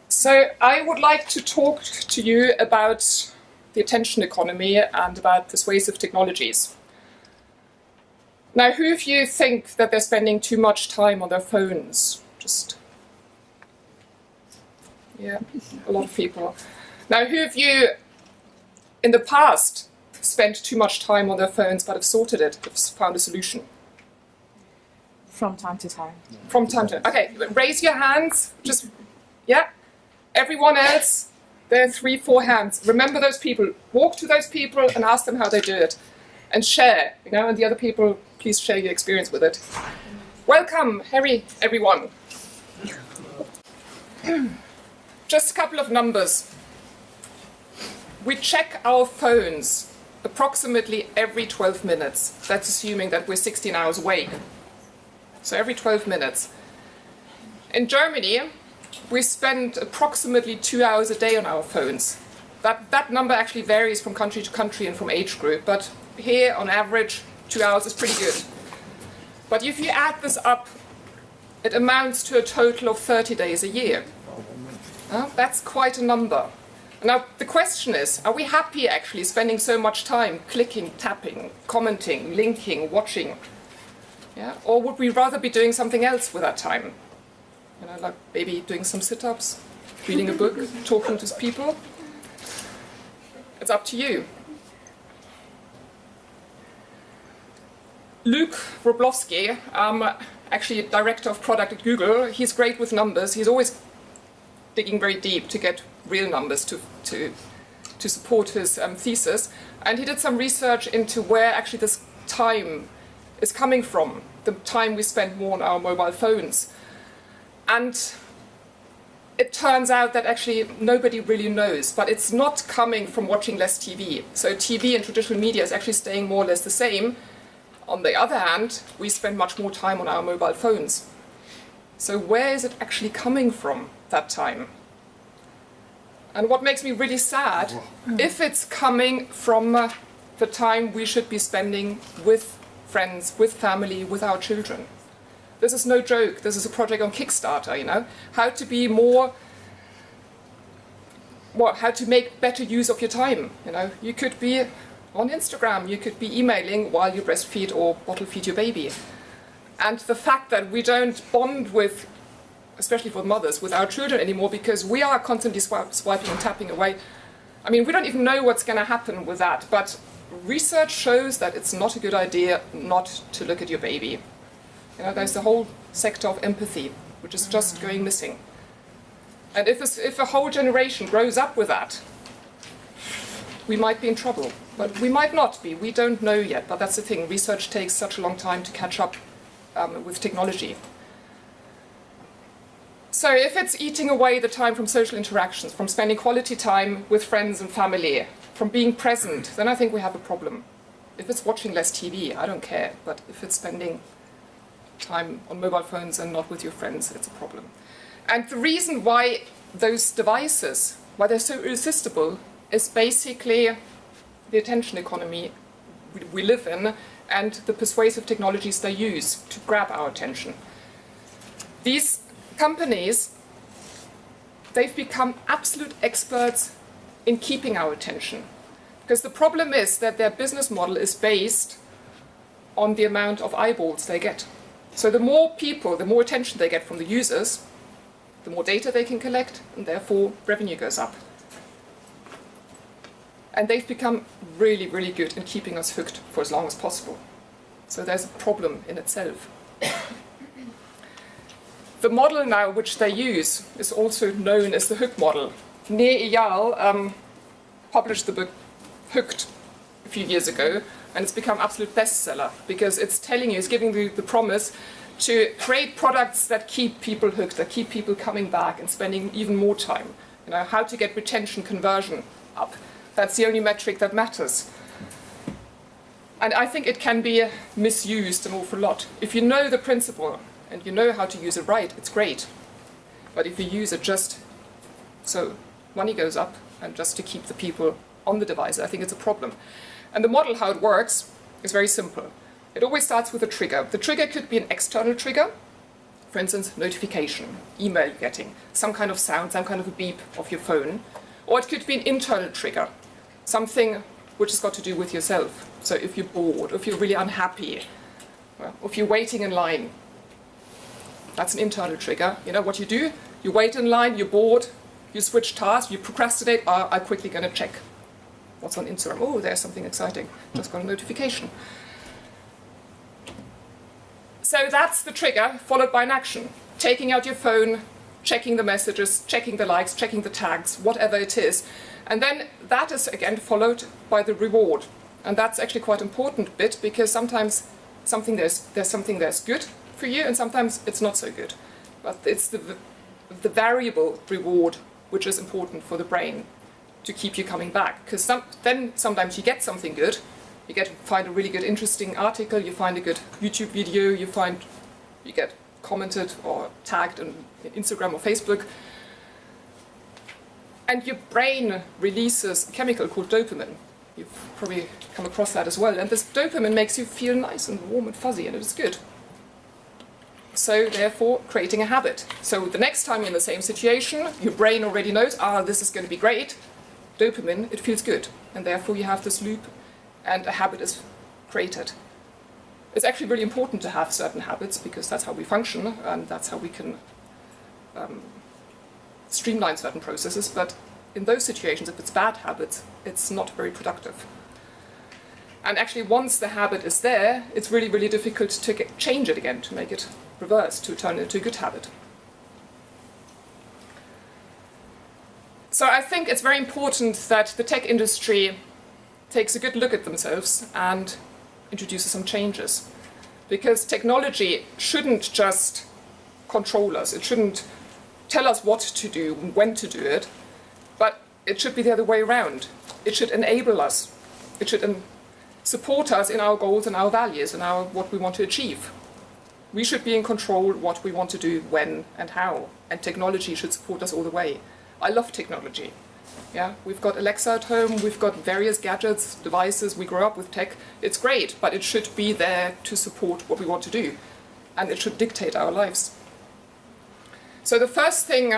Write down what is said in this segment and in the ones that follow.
So I would like to talk to you about the attention economy and about persuasive technologies. Now, who of you think that they're spending too much time on their phones? Yeah, a lot of people. Now, who of you in the past spent too much time on their phones but have sorted it, have found a solution? From time to time. From time to time. Okay, raise your hands. Yeah. Everyone else, there are 3, 4 hands. Remember those people. Walk to those people and ask them how they do it. And share, and the other people, please share your experience with it. Welcome, Harry, everyone. Just a couple of numbers. We check our phones approximately every 12 minutes. That's assuming that we're 16 hours awake. So every 12 minutes. In Germany, we spend approximately 2 hours a day on our phones. That number actually varies from country to country and from age group, but here, on average, 2 hours is pretty good. But if you add this up, it amounts to a total of 30 days a year. That's quite a number. Now, the question is, are we happy actually spending so much time clicking, tapping, commenting, linking, watching? Yeah? Or would we rather be doing something else with that time? Like maybe doing some sit-ups, reading a book, talking to people. It's up to you. Luke Wroblewski, actually director of product at Google, he's great with numbers. He's always digging very deep to get real numbers to support his thesis. And he did some research into where actually this time is coming from, the time we spend more on our mobile phones. And it turns out that actually nobody really knows, but it's not coming from watching less TV. So TV and traditional media is actually staying more or less the same. On the other hand, we spend much more time on our mobile phones. So where is it actually coming from, that time? And what makes me really sad, if it's coming from the time we should be spending with friends, with family, with our children. This is no joke. This is a project on Kickstarter, how to be more, how to make better use of your time. You could be on Instagram, you could be emailing while you breastfeed or bottle feed your baby. And the fact that we don't bond with, especially for mothers, with our children anymore because we are constantly swiping and tapping away. We don't even know what's going to happen with that, but research shows that it's not a good idea not to look at your baby. There's the whole sector of empathy, which is just going missing. And if a whole generation grows up with that, we might be in trouble. But we might not be. We don't know yet. But that's the thing. Research takes such a long time to catch up with technology. So if it's eating away the time from social interactions, from spending quality time with friends and family, from being present, then I think we have a problem. If it's watching less TV, I don't care. But if it's spending time on mobile phones and not with your friends, it's a problem. And the reason why those devices, why they're so irresistible, is basically the attention economy we live in and the persuasive technologies they use to grab our attention. These companies, they've become absolute experts in keeping our attention. Because the problem is that their business model is based on the amount of eyeballs they get. So the more people, the more attention they get from the users, the more data they can collect, and therefore revenue goes up. And they've become really, really good in keeping us hooked for as long as possible. So there's a problem in itself. The model now which they use is also known as the hook model. Nir Eyal published the book Hooked a few years ago, and it's become absolute bestseller because it's telling you, it's giving you the promise to create products that keep people hooked, that keep people coming back and spending even more time. How to get retention conversion up. That's the only metric that matters. And I think it can be misused an awful lot. If you know the principle and you know how to use it right, it's great. But if you use it just so money goes up and just to keep the people on the device, I think it's a problem. And the model, how it works, is very simple. It always starts with a trigger. The trigger could be an external trigger, For instance, notification, email you're getting, some kind of sound, some kind of a beep of your phone. Or it could be an internal trigger, something which has got to do with yourself. So if you're bored, if you're really unhappy, well, if you're waiting in line, that's an internal trigger. You know what you do? You wait in line, you're bored, you switch tasks, you procrastinate, I'm quickly going to check what's on Instagram. Oh, there's something exciting. Just got a notification. So that's the trigger, followed by an action. Taking out your phone, checking the messages, checking the likes, checking the tags, whatever it is. And then that is again followed by the reward. And that's actually quite an important bit, because sometimes there's something that's good for you, and sometimes it's not so good. But it's the variable reward which is important for the brain to keep you coming back. Because then sometimes you get something good, find a really good, interesting article, you find a good YouTube video, you get commented or tagged on Instagram or Facebook, and your brain releases a chemical called dopamine. You've probably come across that as well. And this dopamine makes you feel nice and warm and fuzzy, and it's good. So therefore, creating a habit. So the next time you're in the same situation, your brain already knows, this is going to be great. Dopamine, it feels good. And therefore you have this loop, and a habit is created. It's actually really important to have certain habits, because that's how we function, and that's how we can streamline certain processes. But in those situations, if it's bad habits, it's not very productive. And actually, once the habit is there, it's really, really difficult to change it again, to make it reverse, to turn it into a good habit. So I think it's very important that the tech industry takes a good look at themselves and introduces some changes. Because technology shouldn't just control us. It shouldn't tell us what to do, when to do it, but it should be the other way around. It should enable us. It should support us in our goals and our values and what we want to achieve. We should be in control what we want to do, when and how, and technology should support us all the way. I love technology. Yeah, we've got Alexa at home, we've got various gadgets, devices, we grow up with tech. It's great, but it should be there to support what we want to do, and it should dictate our lives. So the first thing,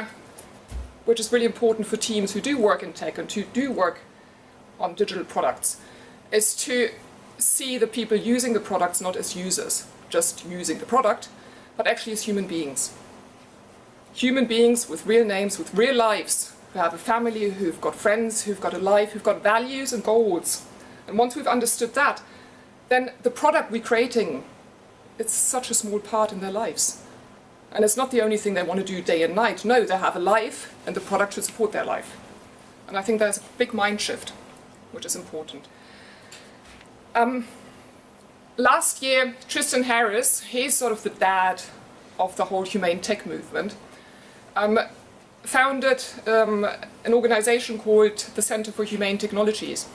which is really important for teams who do work in tech and who do work on digital products, is to see the people using the products not as users, just using the product, but actually as human beings. Human beings with real names, with real lives, who have a family, who've got friends, who've got a life, who've got values and goals. And once we've understood that, then the product we're creating, it's such a small part in their lives. And it's not the only thing they want to do day and night. No, they have a life, and the product should support their life. And I think there's a big mind shift, which is important. Last year, Tristan Harris, he's sort of the dad of the whole humane tech movement, founded an organization called the Center for Humane Technologies.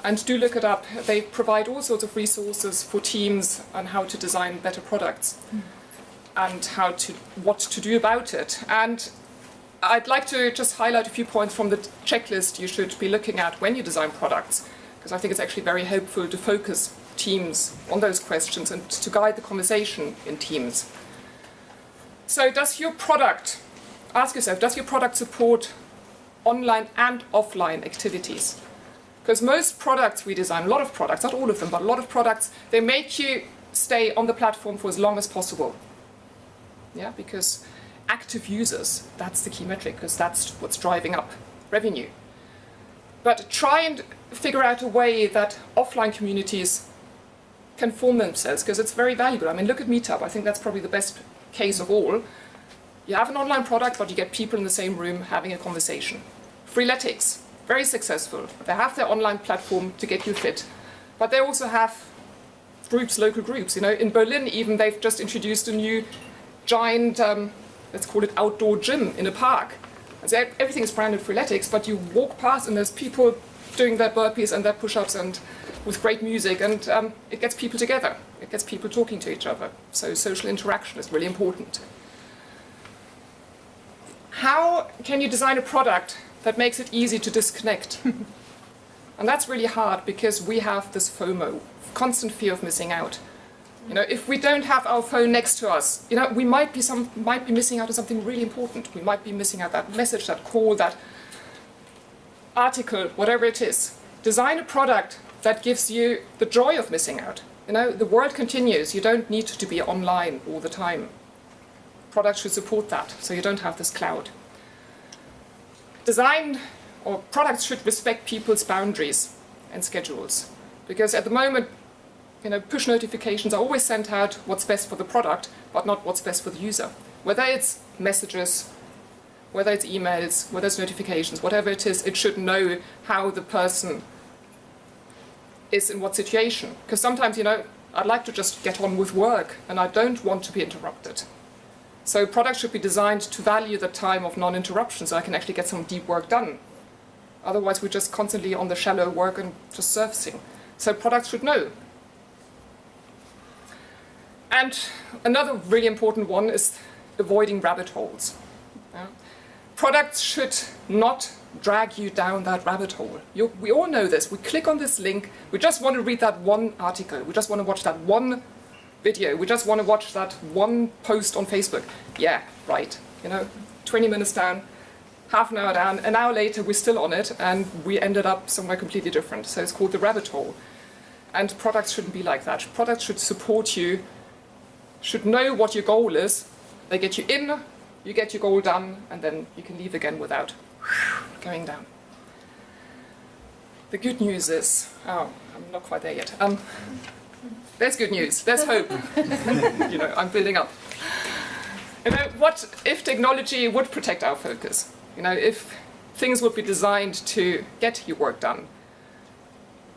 And do look it up. They provide all sorts of resources for teams on how to design better products and what to do about it. And I'd like to just highlight a few points from the checklist you should be looking at when you design products, because I think it's actually very helpful to focus teams on those questions and to guide the conversation in teams. So ask yourself, does your product support online and offline activities? Because most products we design, a lot of products, not all of them, but a lot of products, they make you stay on the platform for as long as possible. Yeah, because active users, that's the key metric, because that's what's driving up revenue. But try and figure out a way that offline communities can form themselves, because it's very valuable. I mean, look at Meetup. I think that's probably the best case of all. You have an online product, but you get people in the same room having a conversation. Freeletics, very successful. They have their online platform to get you fit, but they also have groups, local groups. You know, in Berlin even, they've just introduced a new giant, let's call it outdoor gym in a park. And so everything is branded Freeletics, but you walk past and there's people doing their burpees and their push-ups and with great music, and it gets people together. It gets people talking to each other. So social interaction is really important. How can you design a product that makes it easy to disconnect? And that's really hard, because we have this FOMO, constant fear of missing out. You know, if we don't have our phone next to us, you know, we might be missing out on something really important. We might be missing out that message, that call, that article, whatever it is. Design a product that gives you the joy of missing out. You know, the world continues. You don't need to be online all the time. Products should support that, so you don't have this cloud. Design or products should respect people's boundaries and schedules, because at the moment, you know, push notifications are always sent out what's best for the product, but not what's best for the user. Whether it's messages, whether it's emails, whether it's notifications, whatever it is, it should know how the person is in what situation. Because sometimes, you know, I'd like to just get on with work and I don't want to be interrupted. So products should be designed to value the time of non-interruption so I can actually get some deep work done. Otherwise, we're just constantly on the shallow work and just surfacing. So products should know. And another really important one is avoiding rabbit holes. Products should not drag you down that rabbit hole. We all know this. We click on this link. We just want to read that one article. We just want to watch that one video. We just want to watch that one post on Facebook. Yeah, right. You know, 20 minutes down, half an hour down, an hour later we're still on it and we ended up somewhere completely different. So it's called the rabbit hole. And products shouldn't be like that. Products should support you, should know what your goal is. They get you in, you get your goal done, and then you can leave again without going down. The good news is, oh, I'm not quite there yet. There's good news, there's hope. You know, I'm building up. You know, what if technology would protect our focus? You know, if things would be designed to get your work done.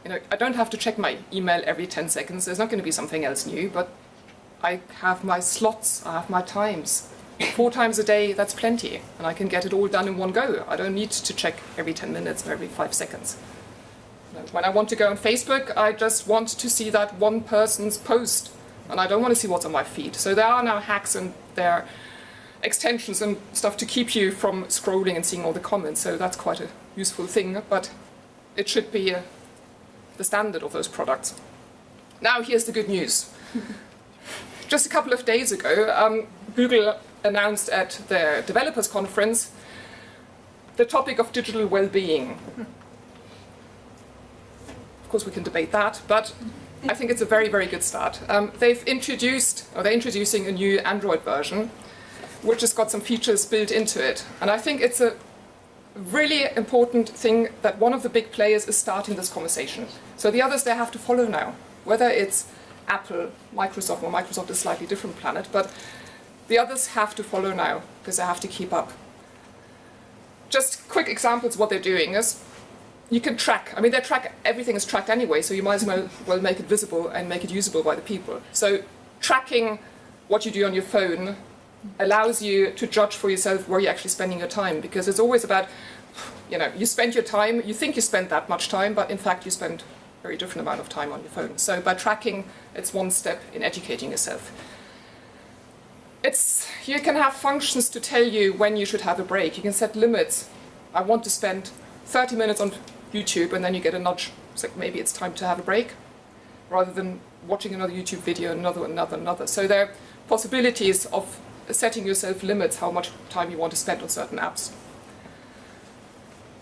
You know, I don't have to check my email every 10 seconds. There's not going to be something else new, but I have my slots, I have my times. 4 times a day, that's plenty, and I can get it all done in one go. I don't need to check every 10 minutes or every 5 seconds. When I want to go on Facebook, I just want to see that one person's post, and I don't want to see what's on my feed. So there are now hacks and there are extensions and stuff to keep you from scrolling and seeing all the comments, so that's quite a useful thing, but it should be the standard of those products. Now here's the good news. Just a couple of days ago, Google announced at their developers conference the topic of digital well-being. Of course, we can debate that, but I think it's a very, very good start. They're introducing a new Android version, which has got some features built into it. And I think it's a really important thing that one of the big players is starting this conversation. So the others, they have to follow now, whether it's Apple, Microsoft, well, Microsoft is a slightly different planet, but the others have to follow now because they have to keep up. Just quick examples of what they're doing is you can track. I mean, everything is tracked anyway, so you might as well make it visible and make it usable by the people. So tracking what you do on your phone allows you to judge for yourself where you're actually spending your time, because it's always about, you know, you spend your time, you think you spend that much time, but in fact you spend a very different amount of time on your phone. So by tracking, it's one step in educating yourself. You can have functions to tell you when you should have a break. You can set limits. I want to spend 30 minutes on YouTube, and then you get a nudge. It's like maybe it's time to have a break, rather than watching another YouTube video, another. So there are possibilities of setting yourself limits how much time you want to spend on certain apps.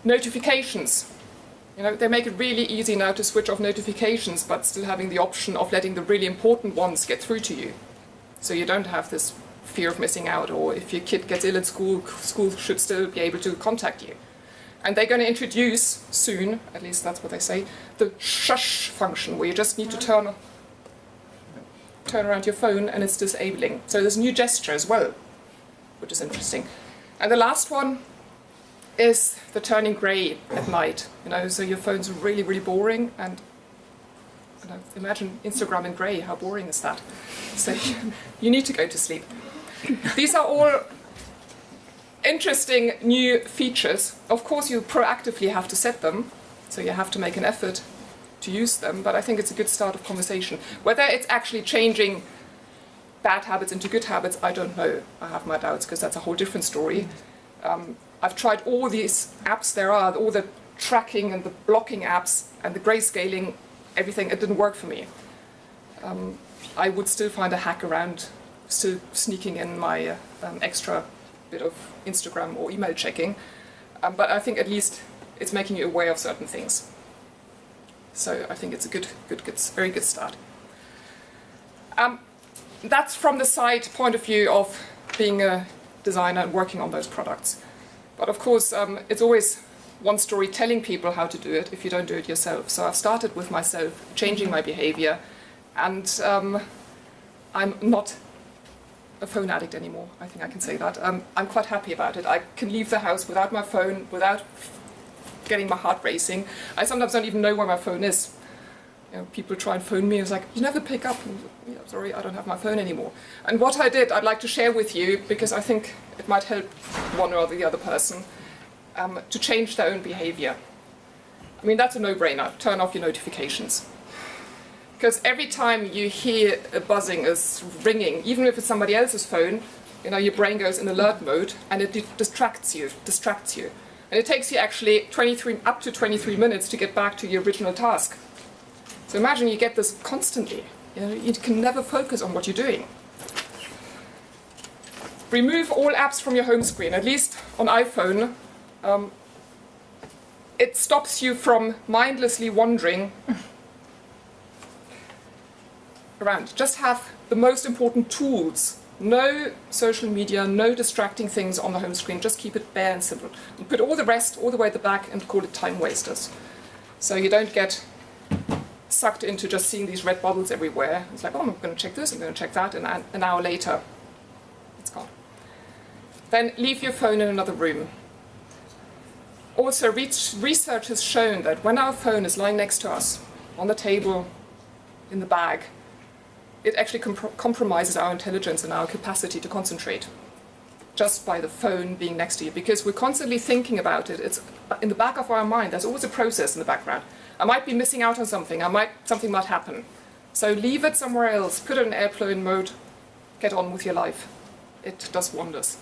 Notifications. You know, they make it really easy now to switch off notifications, but still having the option of letting the really important ones get through to you. So you don't have this fear of missing out, or if your kid gets ill at school, school should still be able to contact you. And they're going to introduce soon, at least that's what they say, the shush function, where you just need to turn around your phone and it's disabling. So there's a new gesture as well, which is interesting. And the last one is the turning grey at night. You know, so your phone's really, really boring, and you know, imagine Instagram in grey. How boring is that? So you need to go to sleep. These are all interesting new features. Of course, you proactively have to set them, so you have to make an effort to use them, but I think it's a good start of conversation. Whether it's actually changing bad habits into good habits, I don't know. I have my doubts, because that's a whole different story. I've tried all these apps there are, all the tracking and the blocking apps and the grayscaling, everything. It didn't work for me. I would still find a hack around, still sneaking in my extra bit of Instagram or email checking. But I think at least it's making you aware of certain things. So I think it's a very good start. That's from the side point of view of being a designer and working on those products. But of course, it's always one story telling people how to do it if you don't do it yourself. So I've started with myself, changing my behavior, and I'm not a phone addict anymore. I think I can say that. I'm quite happy about it. I can leave the house without my phone, without getting my heart racing. I sometimes don't even know where my phone is. You know, people try and phone me, it's like, you never pick up. Yeah, sorry, I don't have my phone anymore. And what I did, I'd like to share with you, because I think it might help one or the other person to change their own behavior. I mean, that's a no-brainer. Turn off your notifications. Because every time you hear a buzzing, a ringing, even if it's somebody else's phone, you know, your brain goes in alert mode and it distracts you. And it takes you actually up to 23 minutes to get back to your original task. So imagine you get this constantly. You know, you can never focus on what you're doing. Remove all apps from your home screen, at least on iPhone. It stops you from mindlessly wandering around. Just have the most important tools. No social media, no distracting things on the home screen. Just keep it bare and simple. And put all the rest all the way at the back and call it time wasters. So you don't get sucked into just seeing these red bubbles everywhere. It's like, oh, I'm going to check this, I'm going to check that, and an hour later, it's gone. Then leave your phone in another room. Also, research has shown that when our phone is lying next to us, on the table, in the bag, it actually compromises our intelligence and our capacity to concentrate just by the phone being next to you, because we're constantly thinking about it. It's in the back of our mind. There's always a process in the background. I might be missing out on something. Something might happen. So leave it somewhere else. Put it in airplane mode. Get on with your life. It does wonders.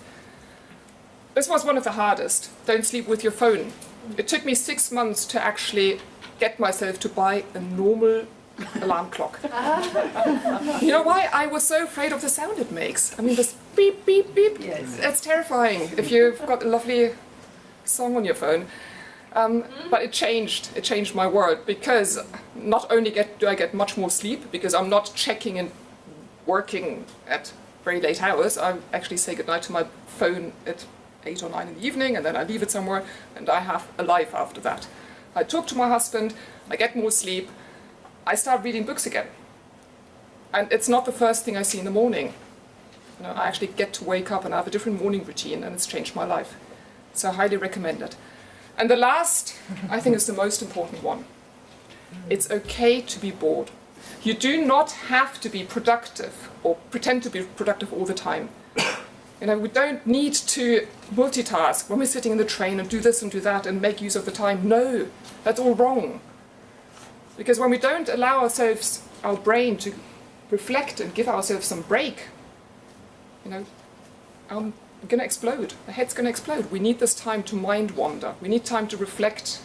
This was one of the hardest. Don't sleep with your phone. It took me 6 months to actually get myself to buy a normal alarm clock. You know why? I was so afraid of the sound it makes. I mean, this beep, beep, beep. Yes. It's terrifying if you've got a lovely song on your phone. But it changed my world, because not only do I get much more sleep, because I'm not checking and working at very late hours. I actually say goodnight to my phone at 8 or 9 in the evening, and then I leave it somewhere, and I have a life after that. I talk to my husband, I get more sleep, I start reading books again. And it's not the first thing I see in the morning. You know, I actually get to wake up and have a different morning routine, and it's changed my life. So I highly recommend it. And the last, I think, is the most important one. It's okay to be bored. You do not have to be productive or pretend to be productive all the time. You know, we don't need to multitask when we're sitting in the train and do this and do that and make use of the time. No, that's all wrong. Because when we don't allow ourselves, our brain, to reflect and give ourselves some break, you know, we're going to explode. The head's going to explode. We need this time to mind wander. We need time to reflect.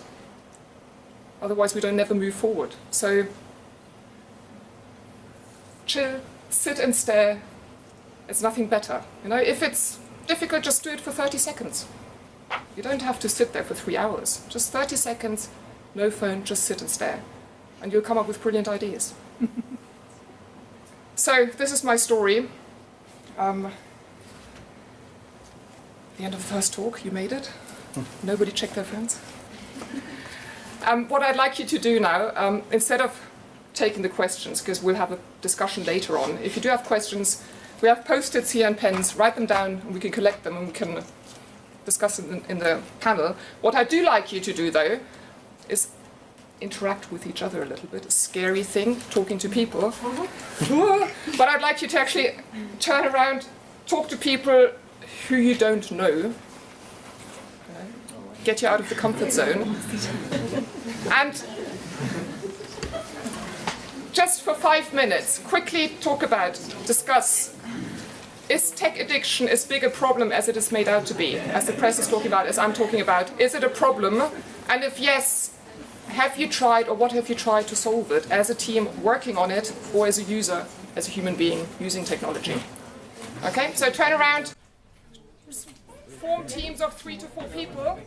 Otherwise, we don't never move forward. So, chill, sit and stare. It's nothing better. You know, if it's difficult, just do it for 30 seconds. You don't have to sit there for 3 hours. Just 30 seconds, no phone, just sit and stare. And you'll come up with brilliant ideas. So, this is my story. The end of the first talk, you made it. Nobody checked their phones. What I'd like you to do now, instead of taking the questions, because we'll have a discussion later on, if you do have questions, we have Post-its here and pens, write them down, and we can collect them and we can discuss them in the panel. What I do like you to do, though, is interact with each other a little bit. A scary thing, talking to people. But I'd like you to actually turn around, talk to people who you don't know, get you out of the comfort zone, and just for 5 minutes, quickly discuss, is tech addiction as big a problem as it is made out to be, as the press is talking about, as I'm talking about? Is it a problem? And if yes, have you tried, or what have you tried to solve it, as a team working on it, or as a user as a human being using technology. Okay, so turn around, form teams of 3 to 4 people.